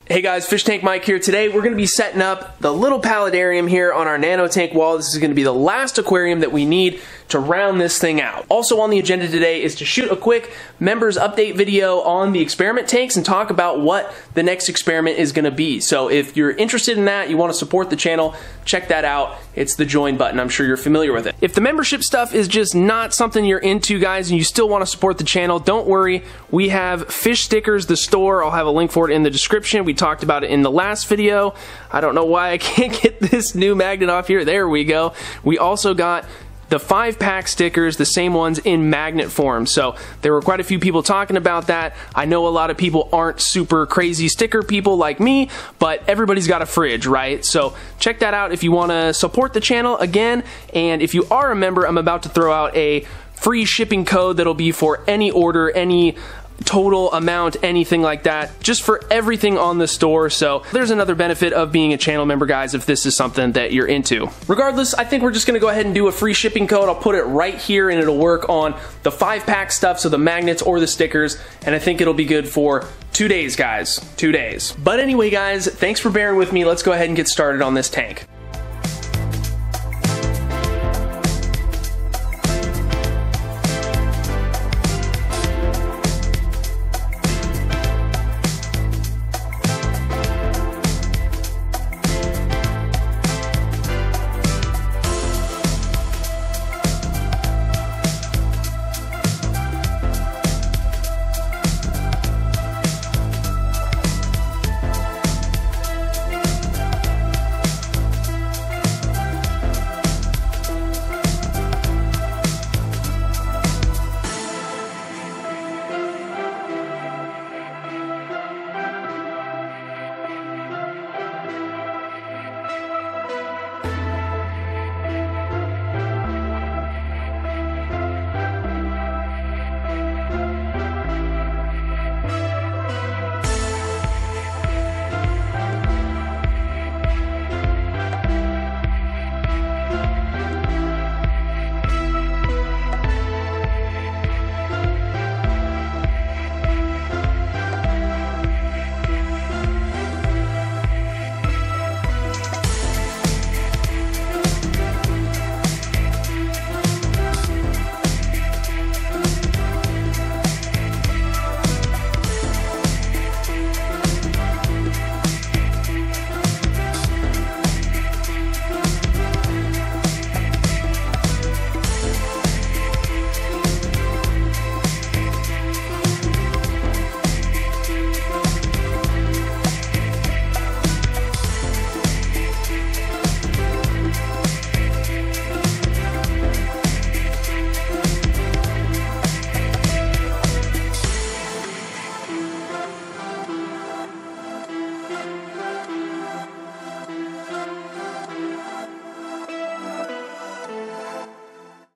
Hey guys, Fish Tank Mike here. Today we're going to be setting up the little paludarium here on our nano tank wall. This is going to be the last aquarium that we need to round this thing out. Also on the agenda today is to shoot a quick members update video on the experiment tanks and talk about what the next experiment is going to be. So if you're interested in that, you want to support the channel, check that out. It's the join button. I'm sure you're familiar with it. If the membership stuff is just not something you're into, guys, and you still want to support the channel, don't worry. We have fish stickers, the store. I'll have a link for it in the description. We talked about it in the last video. I don't know why I can't get this new magnet off here. There we go. We also got the 5-pack stickers, the same ones in magnet form. So there were quite a few people talking about that. I know a lot of people aren't super crazy sticker people like me, but everybody's got a fridge, right? So check that out if you want to support the channel again. And if you are a member, I'm about to throw out a free shipping code that'll be for any order, any total amount, anything like that, just for everything on the store. So there's another benefit of being a channel member, guys, if this is something that you're into. Regardless, I think we're just gonna go ahead and do a free shipping code. I'll put it right here and it'll work on the 5-pack stuff, so the magnets or the stickers, and I think it'll be good for 2 days, guys. 2 days. But anyway, guys, thanks for bearing with me. Let's go ahead and get started on this tank.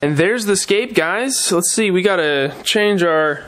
And there's the scape, guys. Let's see, we gotta change our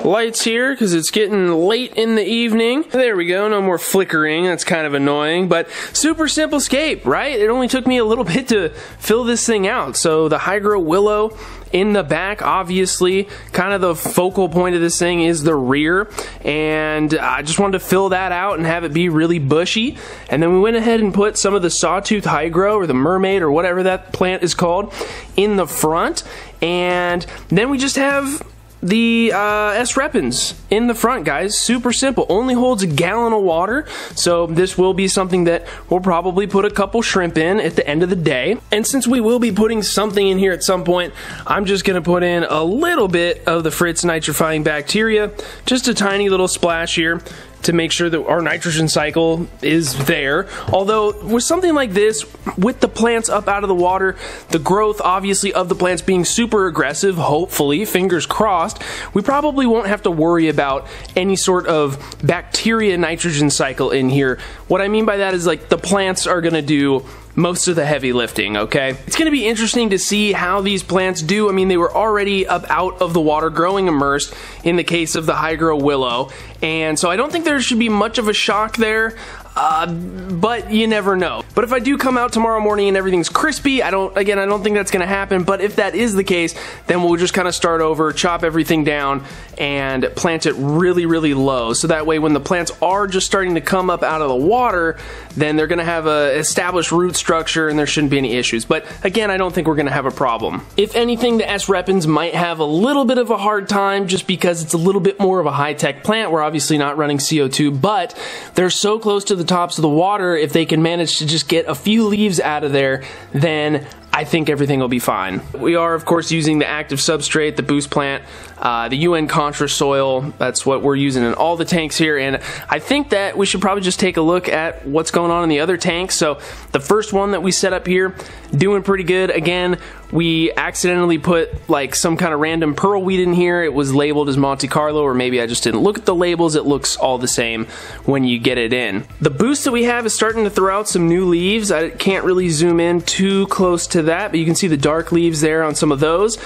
lights here because it's getting late in the evening. There we go, no more flickering. That's kind of annoying, but super simple scape, right? It only took me a little bit to fill this thing out. So the hydro willow in the back, obviously, kind of the focal point of this thing is the rear, and I just wanted to fill that out and have it be really bushy. And then we went ahead and put some of the sawtooth hydro, or the mermaid, or whatever that plant is called, in the front. And then we just have the S. repens in the front, guys. Super simple. Only holds a gallon of water, so this will be something that we'll probably put a couple shrimp in at the end of the day. And since we will be putting something in here at some point, I'm just gonna put in a little bit of the Fritz nitrifying bacteria, just a tiny little splash here, to make sure that our nitrogen cycle is there. Although with something like this, with the plants up out of the water, the growth obviously of the plants being super aggressive, hopefully, fingers crossed, we probably won't have to worry about any sort of bacteria nitrogen cycle in here. What I mean by that is, like, the plants are gonna do most of the heavy lifting, okay? It's gonna be interesting to see how these plants do. I mean, they were already up out of the water, growing immersed in the case of the hydro willow, and so I don't think there should be much of a shock there. but you never know. But if I do come out tomorrow morning and everything's crispy, I don't think that's gonna happen, but if that is the case, then we'll just kind of start over, chop everything down, and plant it really, really low. So that way when the plants are just starting to come up out of the water, then they're gonna have a established root structure and there shouldn't be any issues. But again, I don't think we're gonna have a problem. If anything, the S. repens might have a little bit of a hard time just because it's a little bit more of a high-tech plant. We're obviously not running CO2, but they're so close to the tops of the water, if they can manage to just get a few leaves out of there, then I think everything will be fine. We are, of course, using the active substrate, the boost plant, the UN Contra soil. That's what we're using in all the tanks here, and I think that we should probably just take a look at what's going on in the other tanks. So the first one that we set up here, doing pretty good. Again, we accidentally put like some kind of random pearl weed in here. It was labeled as Monte Carlo, or maybe I just didn't look at the labels. It looks all the same when you get it in. The boost that we have is starting to throw out some new leaves. I can't really zoom in too close to that, but you can see the dark leaves there on some of those.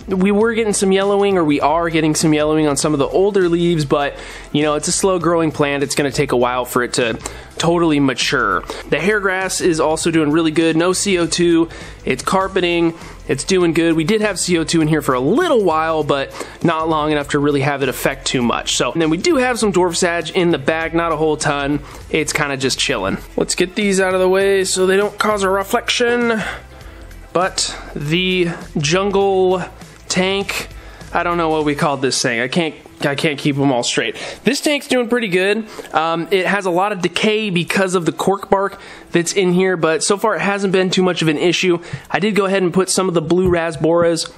We were getting some yellowing, or we are getting some yellowing on some of the older leaves, but you know, it's a slow growing plant. It's going to take a while for it to totally mature. The hair grass is also doing really good. No CO2. It's carpeting. It's doing good. We did have CO2 in here for a little while, but not long enough to really have it affect too much. So, and then we do have some dwarf sage in the bag, not a whole ton. It's kind of just chilling. Let's get these out of the way so they don't cause a reflection. But the jungle tank, I don't know what we called this thing. I can't keep them all straight. This tank's doing pretty good. It has a lot of decay because of the cork bark that's in here, but so far it hasn't been too much of an issue. I did go ahead and put some of the blue rasboras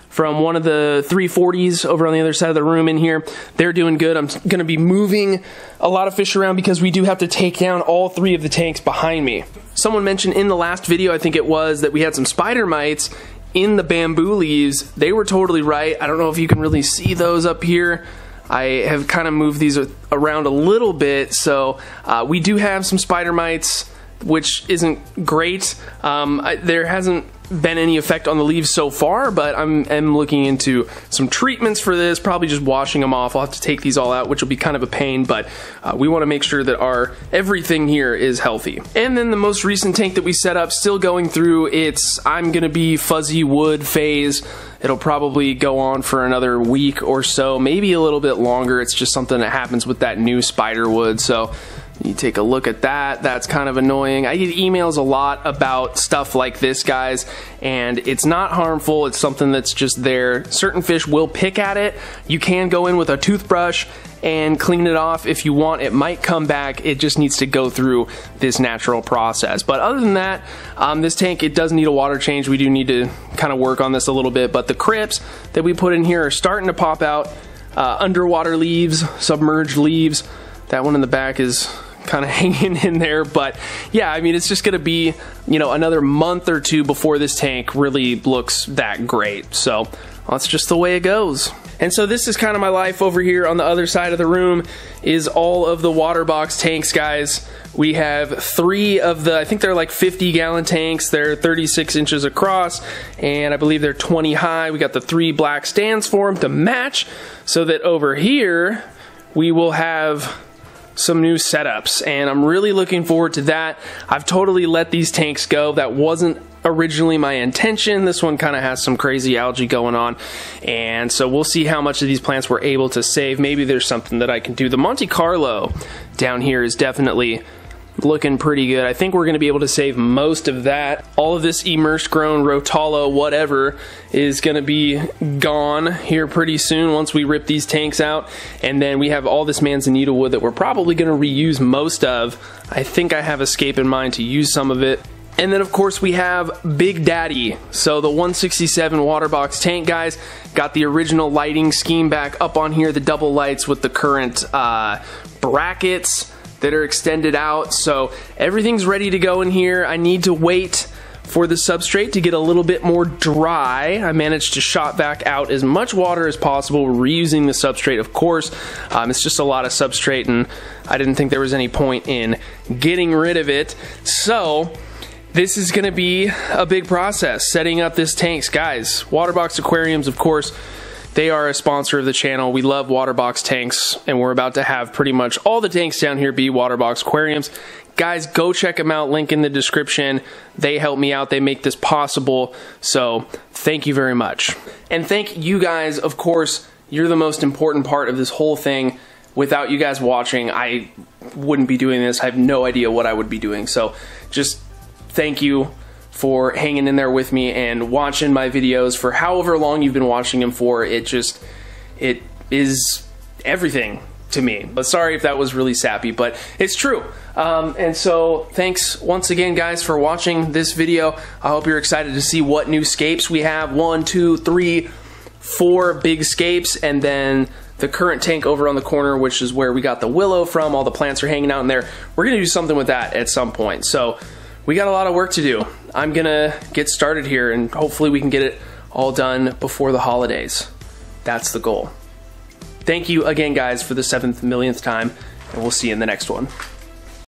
from one of the 340s over on the other side of the room in here. They're doing good. I'm going to be moving a lot of fish around because we do have to take down all 3 of the tanks behind me. Someone mentioned in the last video, I think it was, that we had some spider mites in the bamboo leaves. They were totally right. I don't know if you can really see those up here. I have kind of moved these around a little bit, so we do have some spider mites, which isn't great. There hasn't been any effect on the leaves so far, but I'm looking into some treatments for this, probably just washing them off. I'll have to take these all out, which will be kind of a pain, but we want to make sure that everything here is healthy. And then the most recent tank that we set up, still going through its I'm gonna be fuzzy wood phase. It'll probably go on for another week or so, maybe a little bit longer. It's just something that happens with that new spider wood, so you take a look at that. That's kind of annoying. I get emails a lot about stuff like this, guys, and it's not harmful. It's something that's just there. Certain fish will pick at it. You can go in with a toothbrush and clean it off if you want. It might come back. It just needs to go through this natural process. But other than that, this tank, it does need a water change. We do need to kind of work on this a little bit, but the crypts that we put in here are starting to pop out. Underwater leaves, submerged leaves. That one in the back is kind of hanging in there, but yeah, I mean, it's just gonna be, you know, another month or 2 before this tank really looks that great. So that's just the way it goes. And so this is kind of my life over here. On the other side of the room is all of the water box tanks, guys. We have 3 of the, I think they're like 50-gallon tanks. They're 36 inches across, and I believe they're 20 high. We got the 3 black stands for them to match, so that over here we will have some new setups, and I'm really looking forward to that. I've totally let these tanks go. That wasn't originally my intention. This one kind of has some crazy algae going on, and so we'll see how much of these plants we're able to save. Maybe there's something that I can do. The Monte Carlo down here is definitely looking pretty good. I think we're going to be able to save most of that. All of this immersed grown Rotalo whatever is going to be gone here pretty soon once we rip these tanks out. And then we have all this manzanita wood that we're probably going to reuse most of. I think I have escape in mind to use some of it. And then of course we have Big Daddy. So the 167 water box tank, guys, got the original lighting scheme back up on here, the double lights with the current brackets that are extended out. So everything's ready to go in here. I need to wait for the substrate to get a little bit more dry. I managed to shot back out as much water as possible. We're reusing the substrate, of course. It's just a lot of substrate, and I didn't think there was any point in getting rid of it. So this is gonna be a big process, setting up this tanks. Guys, water box aquariums, of course, They are a sponsor of the channel. We love water box tanks, and we're about to have pretty much all the tanks down here be water box aquariums. Guys, go check them out. Link in the description. They help me out. They make this possible. So thank you very much. And thank you guys, of course. You're the most important part of this whole thing. Without you guys watching, I wouldn't be doing this. I have no idea what I would be doing. So just thank you for hanging in there with me and watching my videos for however long you've been watching them for. It is everything to me. But sorry if that was really sappy, but it's true. And so thanks once again, guys, for watching this video. I hope you're excited to see what new scapes we have. 1, 2, 3, 4 big scapes, and then the current tank over on the corner, which is where we got the willow from. All the plants are hanging out in there. We're gonna do something with that at some point. So we got a lot of work to do. I'm gonna get started here, and hopefully we can get it all done before the holidays. That's the goal. Thank you again, guys, for the 7th millionth time, and we'll see you in the next one.